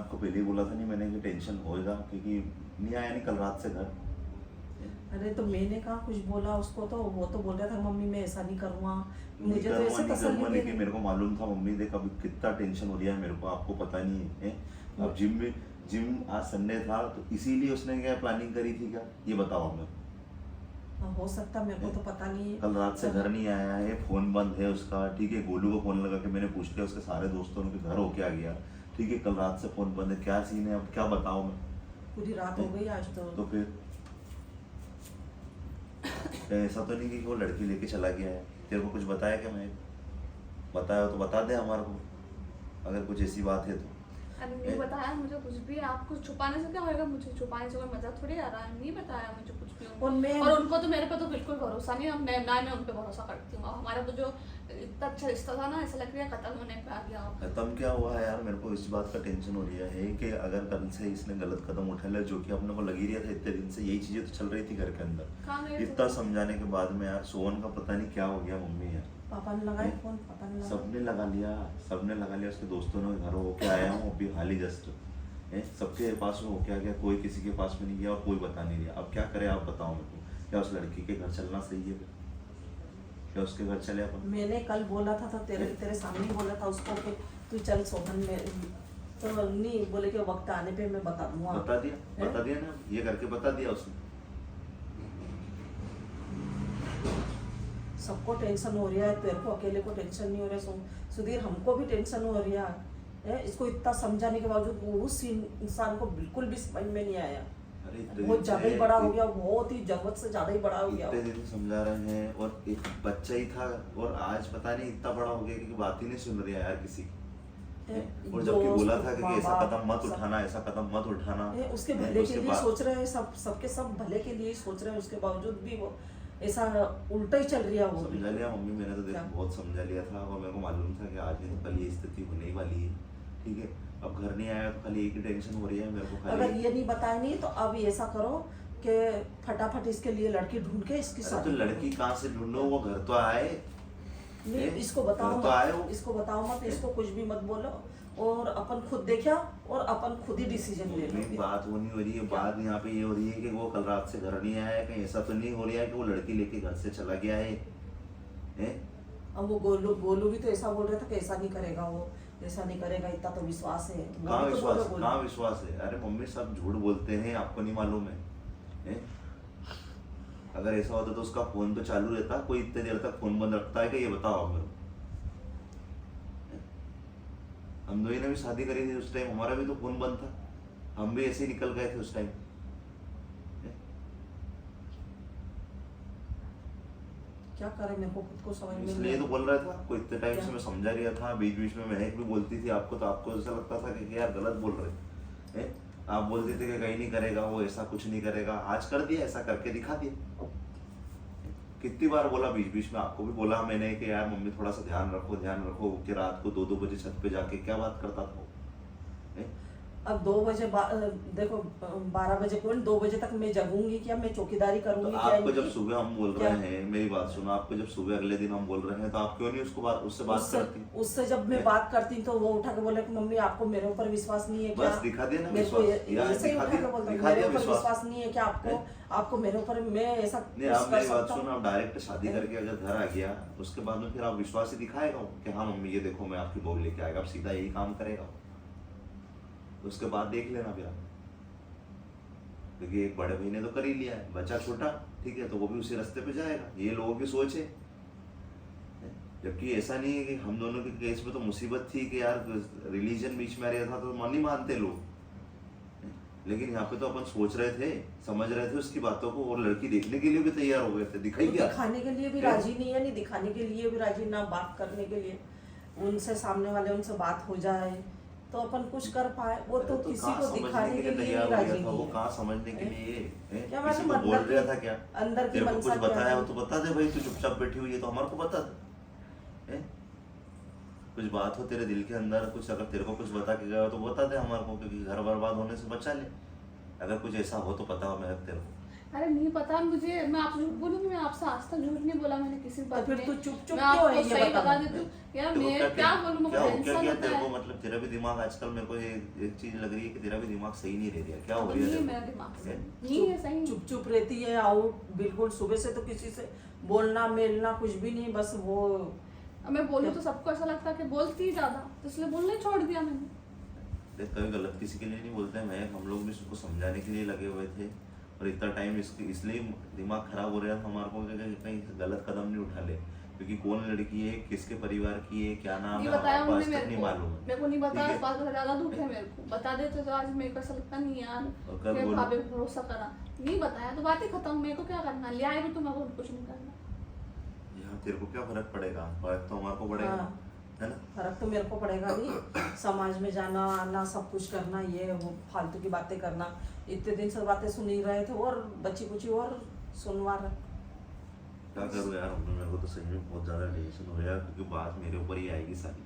आपको पहले ही बोला था नहीं मैंने कि टेंशन होएगा, क्योंकि नहीं आया नहीं कल रात से घर। अरे तो मैंने कहा कुछ बोला उसको, तो वो तो बोल रहा था मम्मी मैं ऐसा नहीं करूँगा, नहीं मुझे तो करूँगा ऐसे नहीं तसल्ली करूँगा, दे लेकिन रही। मेरे को मालूम था मम्मी देख अभी कितना टेंशन हो रहा है मेरे को, आपको पता नहीं है। अब जिम आज संडे था तो इसीलिए उसने क्या प्लानिंग करी थी क्या, ये बताओ हमें। हो सकता, मेरे को तो पता नहीं है। कल रात से घर नहीं आया है, फोन बंद है उसका, ठीक है। गोलू को फोन लगा के मैंने पूछ लिया उसके सारे दोस्तों के घर होके आ गया, ठीक है। कल रात से फोन बंद है, क्या सीन है अब क्या बताओ मैं। पूरी रात हो गई आज तो फिर ऐसा तो नहीं कि वो लड़की लेके चला गया है, तेरे को कुछ बताया क्या। मैं बताया हो तो बता दे हमारे को, अगर कुछ ऐसी बात है तो। अरे नहीं बताया मुझे कुछ भी, आपको छुपाने से क्या होएगा, मुझे छुपाने से कोई मजा थोड़ी आ रहा है, नहीं बताया मुझे कुछ भी। और उनको तो मेरे पे तो बिल्कुल भरोसा नहीं है, ना मैं उन पे भरोसा करती हूँ। हमारा तो जो इतना अच्छा रिश्ता था ना, ऐसा लग रहा है खत्म होने पे आ गया। खत्म क्या हुआ है यार, मेरे को इस बात का टेंशन हो रहा है कि अगर कल से इसने गलत कदम उठा लिया, जो कि अपने को लगी रहा था इतने दिन से, यही चीजें तो चल रही थी घर के अंदर। इतना समझाने के बाद में यार सोहन का पता नहीं क्या हो गया मम्मी यार। पापा ने लगाया फोन, पापा ने सबने लगा लिया, सबने लगा लिया। उसके दोस्तों ने घर होके आया हूँ अभी हाल ही जस्ट, सबके पास में होके आ गया, कोई किसी के पास में नहीं गया और कोई बता नहीं दिया। अब क्या करे आप बताओ मेरे को, क्या उस लड़की के घर चलना सही है, क्या उसके घर चले अपन। मैंने कल बोला था तो तेरे सामने ही बोला था उसको कि तू चल सोहन में, तो नहीं बोले कि वक्त आने पे मैं बता दूंगा। बता दिया ना, ये करके बता दिया उसने। सबको टेंशन हो रहा है, तेरे को अकेले को टेंशन नहीं हो रहा है सुधीर, हमको भी टेंशन हो रहा है। इसको इतना समझाने के बावजूद उस इंसान को बिल्कुल भी समझ में नहीं आया। बहुत ज्यादा ही बड़ा हो गया, बहुत ही जरूरत से ज्यादा ही बड़ा हो गया। इतने दिन समझा रहे हैं और एक बच्चा ही था, और आज पता नहीं इतना बड़ा हो गया कि बात ही नहीं सुन रही है यार किसी की। और जबकि बोला था कि ऐसा कदम मत उठाना, ऐसा कदम मत उठाना, उसके भले के लिए सोच रहे हैं, सबके सब भले के लिए सोच रहे हैं, उसके बावजूद भी वो ऐसा उल्टा ही चल रही है। वो समझा लिया मम्मी, मैंने तो देखो बहुत समझा लिया था, और मेरे को मालूम था कि आज नहीं तो कल ये स्थिति होने ही वाली है, ठीक है। अब घर नहीं आया तो खाली एक ही टेंशन हो रही है मेरे को खाली। अगर ये नहीं बताया नहीं तो अब ऐसा करो कि फटाफट इसके लिए लड़की ढूंढ के इसकी शादी। तो लड़की कहाँ से ढूंढो, वो घर तो आए। नहीं इसको बताओ मत, इसको बताओ मत, इसको कुछ भी मत बोलो, और अपन खुद देखा और अपन खुद ही डिसीजन ले लो। बात वो नहीं हो रही है, बात यहाँ पे ये हो रही है कि वो कल रात से घर नहीं आया है, कहीं ऐसा तो नहीं हो रहा है कि वो लड़की लेके घर से चला गया है? अब वो गोलू भी तो ऐसा बोल रहा था कि ऐसा नहीं करेगा, वो ऐसा नहीं करेगा, इतना तो विश्वास है। कहाँ विश्वास है? अरे मम्मी सब झूठ बोलते हैं, आपको नहीं मालूम है? अगर ऐसा होता तो उसका फोन तो चालू रहता, कोई इतने देर तक फोन बंद रखता है कि ये बताओ आप मेरे को। हम दोनों ने भी शादी करी थी उस टाइम, हमारा भी तो फोन बंद था, हम भी ऐसे ही निकल गए थे उस टाइम। क्या करे, मेरे को खुद को समझ में इसलिए तो बोल रहा था आपको, इतने टाइम से मैं समझा रहा था, बीच बीच में महक भी बोलती थी आपको, तो आपको ऐसा लगता था कि यार गलत बोल रहे हैं। आप बोलते थे कि कहीं नहीं करेगा वो, ऐसा कुछ नहीं करेगा, आज कर दिया, ऐसा करके दिखा दिया। कितनी बार बोला बीच बीच में, आपको भी बोला मैंने कि यार मम्मी थोड़ा सा ध्यान रखो कि रात को 2-2 बजे छत पे जाके क्या बात करता था। अब 2 बजे देखो 12 बजे कौन 2 बजे तक मैं जगूंगी क्या, मैं चौकीदारी करूंगी तो क्या? आपको जब सुबह हम बोल रहे हैं, मेरी बात सुनो, आपको जब सुबह अगले दिन हम बोल रहे हैं तो आप क्यों नहीं उससे बात करती? उससे जब मैं बात करती तो वो उठा के बोला कि मम्मी आपको मेरे ऊपर विश्वास नहीं है क्या? बस दिखा देना विश्वास, ऐसे ही उठा के बोलता मेरे ऊपर विश्वास नहीं है क्या आपको मेरे ऊपर, मैं ऐसा नहीं। आप मेरी बात सुनो, आप डायरेक्ट शादी करके अगर घर आ गया उसके बाद में फिर आप विश्वास ही दिखाएगा कि हाँ मम्मी ये देखो मैं आपकी बहू लेके आएगा, आप सीधा यही काम करेगा, उसके बाद देख लेना फिर आप। क्योंकि एक बड़े भाई ने तो कर ही लिया है, बच्चा छोटा, ठीक है, तो वो भी उसी रास्ते पे जाएगा, ये लोगों की सोच है। जबकि ऐसा नहीं है कि हम दोनों के केस में तो मुसीबत थी कि यार रिलीजन बीच में आ रहा था तो मन नहीं मानते लोग, लेकिन यहाँ पे तो अपन सोच रहे थे, समझ रहे थे उसकी बातों को, और लड़की देखने के लिए भी तैयार हो गए थे, दिखाई दिया दिखाने के लिए भी राजी नहीं है, नहीं दिखाने के लिए भी राजी, ना बात करने के लिए उनसे, सामने वाले उनसे बात हो जाए तो अपन कुछ कर पाए, वो तो किसी को दिखाने के लिए राजी नहीं है। वो कहाँ समझने के लिए क्या किसी को बोल रहा था क्या? अंदर की तेरे को कुछ मनसा बताया हो तो बता दे भाई, तू चुपचाप बैठी हुई है तो हमारे को बता दे। कुछ बात हो तेरे दिल के अंदर, कुछ अगर तेरे को कुछ बता के गया हो तो बता दे हमारे को, क्योंकि घर बर्बाद होने से बचा ले। अगर कुछ ऐसा हो तो पता हो मैं तेरे को। अरे नहीं पता मुझे, मैं आपसे झूठ बोलूंगी? मैं आपसे आज तक झूठ नहीं बोला मैंने किसी बात फिर में। तू चुप चुप मैं क्यों है आपको ये सही बता बता मुझे। देती हूँ यार, देखो मैं क्या बोलूँ, मेरे को क्या टेंशन किया होता तेरे को, है। मतलब तेरा भी दिमाग आजकल मेरे को एक चीज लग रही है कि तेरा भी दिमाग सही नहीं रह रहा, क्या हो अब रही नहीं है है तेरे मेरा को? दिमाग से, हैं? नहीं है सही। चुप चुप रहती है आउट बिल्कुल, सुबह से तो किसी से बोलना मेलना कुछ भी नहीं, बस वो अब मैं बोलूँ तो सबको ऐसा लगता है कि बोलती ही ज्यादा, तो इसलिए बोलना ही छोड़ दिया मैंने। देख कभी गलत किसी के लिए नहीं बोलते हैं, मैं हम लोग भी उसको समझाने के लिए लगे हुए थे, और इतना टाइम इसलिए दिमाग खराब हो रहा था हमारे को कि कहीं गलत कदम नहीं उठा ले, क्योंकि कौन लड़की है, किसके परिवार की है, क्या नाम नहीं है, बताया हमारे उन्होंने पास तक नहीं मालूम है। मेरे को नहीं बताया, ठीक इस है? बात का ज्यादा दुख है मेरे को। बता देते तो आज मेरे को ऐसा लगता नहीं यार और कल कि बोलो। भाभी पे भरोसा करा। नहीं बताया तो बात ही खत्म, मेरे को क्या करना, ले आए भी तो मेरे को कुछ नहीं करना। यहाँ तेरे को क्या फर्क पड़ेगा, फर्क तो हमारे को पड़ेगा, हाँ। है ना? फर्क तो मेरे को पड़ेगा नहीं, समाज में जाना आना सब कुछ करना, ये वो फालतू की बातें करना, इतने दिन से बातें सुन ही रहे थे और बच्ची कुची और सुनवा रहे। क्या करूँ यार, मेरे को तो सही में बहुत ज्यादा टेंशन हो रहा है, क्योंकि बात मेरे ऊपर ही आएगी सारी,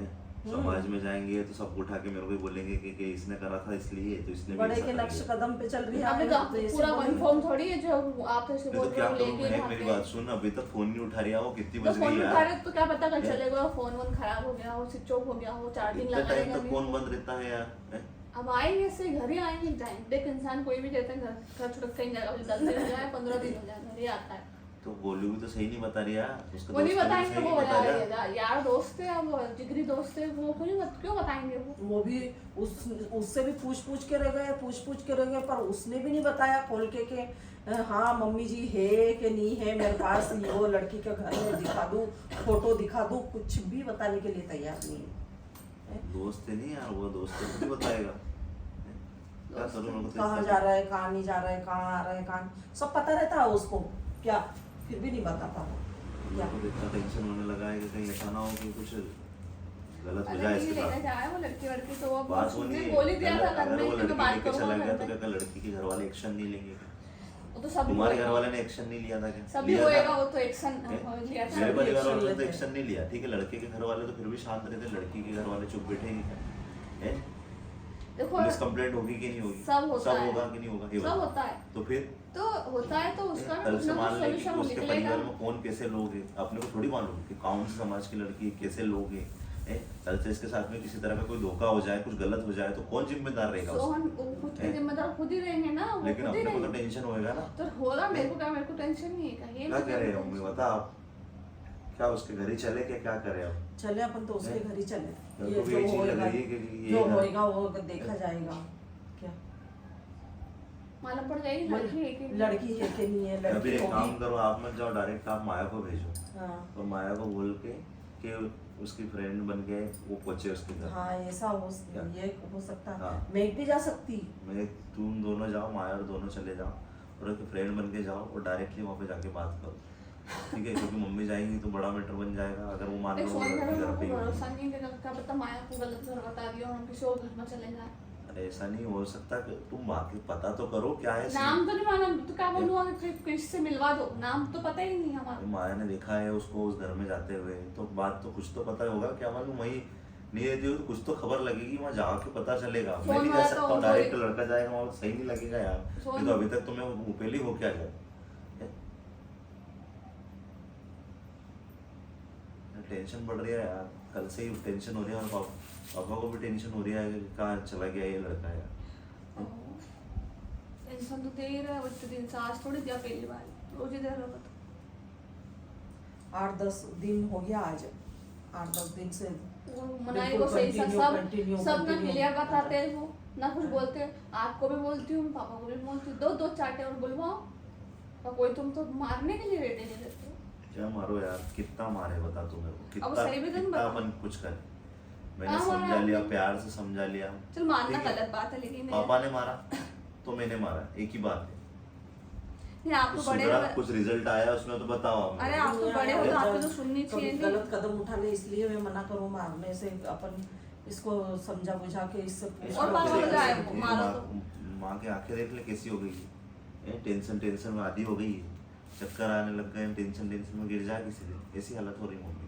हैं? समाज में जाएंगे तो सब उठा के मेरे को ही बोलेंगे कि इसने करा था इसलिए, तो इसने भी बड़े ऐसा के कर नक्श लिया। कदम पे चल रही है अभी आगे, तो ऐसे पूरा बोलेंगे। कंफर्म थोड़ी है जो आप ऐसे मैं बोल तो रहे क्या हो करूँ, लेके मैं वहाँ मेरी पे। बात सुन, अभी तक फोन नहीं उठा रहा, वो कितनी तो बज फोन गई उठा यार, रहे तो क्या पता कल चलेगा, फोन वोन खराब हो गया हो, स्विच ऑफ हो गया हो, चार्जिंग इतना लगा टाइम रहेगा तक फोन बंद रहता है यार, हैं? अब आएंगे ऐसे घर ही आएंगे जाएंगे। देख इंसान कोई भी कहते हैं घर छोड़ कहीं जाएगा, 10 दिन हो जाए 15 दिन हो जाए घर ही आता है। तो बोलूँ तो सही नहीं बता रही यार, उसका वो नहीं दोस्त भी बताएंगे, सही वो नहीं बता रहा। यार दोस्त है, वो जिगरी दोस्त है, वो क्यों बताएंगे वो भी उससे भी पूछ के रह गए, पूछ के रह गए, पर उसने भी नहीं बताया खोल के हाँ मम्मी जी है कि नहीं है मेरे पास, ये वो लड़की के घर में दिखा दूँ, फोटो दिखा दूँ, कुछ भी बताने के लिए तैयार नहीं है। दोस्त है नहीं यार, वो दोस्त है, खुद ही बताएगा, हैं? क्या करूँ मेरे को तो कहाँ इतना- जा रहा है, कहाँ नहीं जा रहा है, कहाँ आ रहा है, कहाँ सब पता रहता है उसको, क्या फिर भी नहीं बताता क्या। मेरे को इतना टेंशन होने लगा है कि कहीं ऐसा ना हो कि कुछ गलत हो अरे जाए नहीं इसके लेने साथ। जा रहा है वो लड़की वड़की, तो वो बात वो नहीं है, बोल ही दिया था घर अगर में वो कि मैं लड़की बात लेके चला करूंगा गया घर तो में। क्या लड़की के घर वाले एक्शन नहीं लेंगे? वो तो सब तुम्हारे घर होएगा। वाले ने एक्शन नहीं लिया था क्या? सभी लिया था? होएगा, वो तो एक्शन हैं? लिया था। मेरे परिवार वालों ने तो लेते हैं। एक्शन नहीं लिया, ठीक है, लड़के के घर वाले तो फिर भी शांत रहते, लड़की के घर वाले चुप बैठेंगे क्या? हैं? देखो पुलिस कंप्लेंट होगी कि नहीं होगी? सब होता है। होगा कि नहीं होगा? ये सब बताओ। होता है, तो फिर तो होता है तो उसका ना कल कुछ से ना मान कुछ ले कि सोल्यूशन उसके निकलेगा। परिवार में कौन कैसे लोग हैं, अपने को थोड़ी मालूम कि कौन सी समाज की लड़की है, कैसे लोग हैं, हैं? कल से इसके साथ में किसी तरह का कोई धोखा हो जाए, कुछ गलत हो जाए तो कौन जिम्मेदार रहेगा उसका? सोहन वो खुद के हैं? जिम्मेदार खुद ही रहेंगे ना, वो लेकिन खुद ही अपने को तो रहेंगे। टेंशन होएगा ना। तो होगा, मेरे को क्या, मेरे को टेंशन नहीं है कहीं। क्या कह रहे हो मम्मी, बता आप, क्या उसके घर ही चले क्या करे अब? चले अपन तो उसके घर ही चले, मेरे ये को भी जो यही चीज लग होएगा रही है कि ये जो घर- होएगा वो देखा जाएगा। क्या मालूम पड़ जाएगी लड़की है कि लड़की है कि नहीं है, अभी लड़की एक काम होगी। करो, आप मत जाओ, डायरेक्ट आप माया को भेजो, हाँ और माया को बोल के कि उसकी फ्रेंड बन के वो पहुंचे उसके घर। हाँ ऐसा क्या? ये हो सकता है। हाँ। मैं भी जा सकती। मैं तुम दोनों जाओ, माया और दोनों चले जाओ, और एक फ्रेंड बन के जाओ और डायरेक्टली वहाँ पे जाके बात करो, ठीक है? क्योंकि मम्मी जाएंगी तो बड़ा मैटर बन जाएगा, अगर वो मान एक लो फोन लड़की करो, घर पे ही होगी। भरोसा नहीं है, क्या पता माया को गलत घर बता दिया और हम किसी और घर में चले जाए। अरे ऐसा नहीं हो सकता, कि तुम बाकी पता तो करो क्या है नाम सीन। तो नहीं मालूम, तो क्या बोलूँगा कि किससे मिलवा दो, नाम तो पता ही नहीं हमारा। माया ने देखा है उसको उस घर में जाते हुए, तो बात तो कुछ तो पता होगा, क्या मालूम वही नहीं रहती हो तो कुछ तो खबर लगेगी, वहाँ जाके पता चलेगा। मैं फोन नहीं वाला कह सकता तो डायरेक्ट वही- लड़का जाएगा वहाँ, सही नहीं लगेगा यार। फोन- ये तो अभी तक तुम्हें पहले हो क्या गया, टेंशन बढ़ रही है यार, कल से ही टेंशन हो रही है, और पापा को भी टेंशन हो रही है कि कहाँ चला गया ये लड़का यार। टेंशन तो दे ही रहा है बच्चे दिन से, आज थोड़ी दिया पहली बार, रोज ही दे रहा था। 8-10 दिन हो गया आज, 8-10 दिन से वो मनाई बिल्कुल को सही सा continue, सब ना continue क्लियर बताते हैं, वो ना कुछ बोलते हैं। आपको भी बोलती हूँ, पापा को भी बोलती हूँ, दो चाटे और बुलवाओ, और कोई तुम तो मारने के लिए रेडी नहीं रहते हो। क्या मारो यार, कितना मारे बता तू मेरे को, अब कितना सही भी तो नहीं कितना बता। अपन कुछ करे। मैंने हाँ, समझा मारा लिया, आपने। प्यार से समझा लिया। चल मारना ठीक है? गलत बात है, लेकिन पापा ने मारा तो मैंने मारा, एक ही बात है। नहीं, आप तो बड़े सुधरा, हो। कुछ रिजल्ट आया उसमें तो बताओ आप अरे मुझे। आप तो बड़े हो, तो आपको तो सुननी कभी चाहिए। गलत कदम उठा ले इसलिए मैं मना करूँ मारने से, अपन इसको समझा बुझा के इससे इसको और पापा देख को जाए, ले, मारो माँ- तो। माँ की आंखें देख ले कैसी हो गई है, टेंशन में आधी हो गई है, चक्कर आने लग गए, टेंशन में गिर जाए किसी दिन, ऐसी हालत हो रही मम्मी।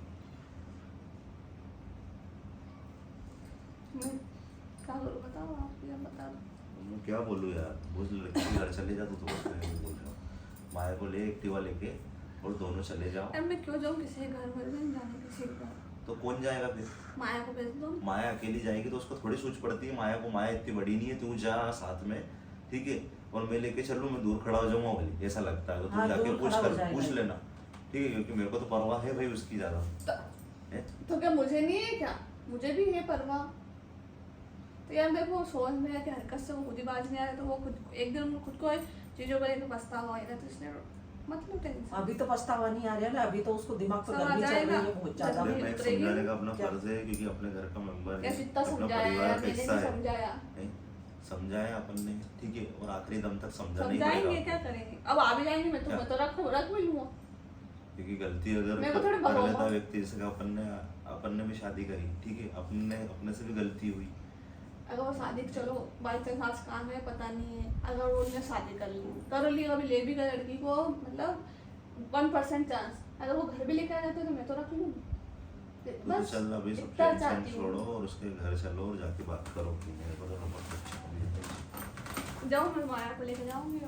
मैं क्या करूँ बताओ, आप ये बता दो। मैं क्या बोलूँ यार, बोल लड़की के घर चले जा तो बस मैं बोल रहा हूँ माया को ले एक्टिवा लेके और दोनों चले जाओ। अब मैं क्यों जाऊँ किसी के घर, मुझे नहीं जाने किसी के घर। तो कौन जाएगा फिर? माया को भेज दो। माया अकेली जाएगी तो उसको थोड़ी सोच पड़ती है माया को, माया इतनी बड़ी नहीं है, तू जा साथ में, ठीक है, और मैं लेके चलूँ, मैं दूर खड़ा हो जाऊंगा बोली, ऐसा लगता है तो तू जाके पूछ लेना, ठीक है, क्योंकि मेरे को तो परवाह है भाई उसकी ज्यादा। तो क्या मुझे नहीं है क्या? मुझे भी है परवाह। तो यार देखो सोच में है कि हरकत से वो खुद ही बाज नहीं आ रहा, तो वो खुद एक दिन खुद को चीजों का एक पछतावा आएगा, तो इसलिए मतलब टेंशन। अभी तो पछतावा नहीं आ रहा ना, अभी तो उसको दिमाग पे गर्मी चल रही है बहुत ज्यादा। मैं समझाने का अपना फर्ज है, क्योंकि अपने घर का मेंबर है, अपना परिवार का हिस्सा है, समझाया अपन ने, ठीक है, और आखिरी दम तक समझाना ही पड़ेगा। क्या करेंगे अब? आ भी जाएंगे, मैं तो रख भी लूंगा, क्योंकि गलती अगर मेरे को थोड़ी कर भरोसा। लेता व्यक्ति, जैसे अपन ने भी शादी करी, ठीक है, अपने से भी गलती हुई, अगर वो शादी चलो बाई चांस आज काम है पता नहीं है, अगर उन्होंने शादी कर ली अभी ले भी गए लड़की को, मतलब 1% चांस, अगर वो घर भी लेकर आ जाते तो मैं तो रख लूंगी। तो चल अभी सब टेंशन छोड़ो और उसके घर चलो और जाके बात करो कि मेरे को तो बहुत अच्छा जाओ, मैं माया को लेकर जाऊंगी।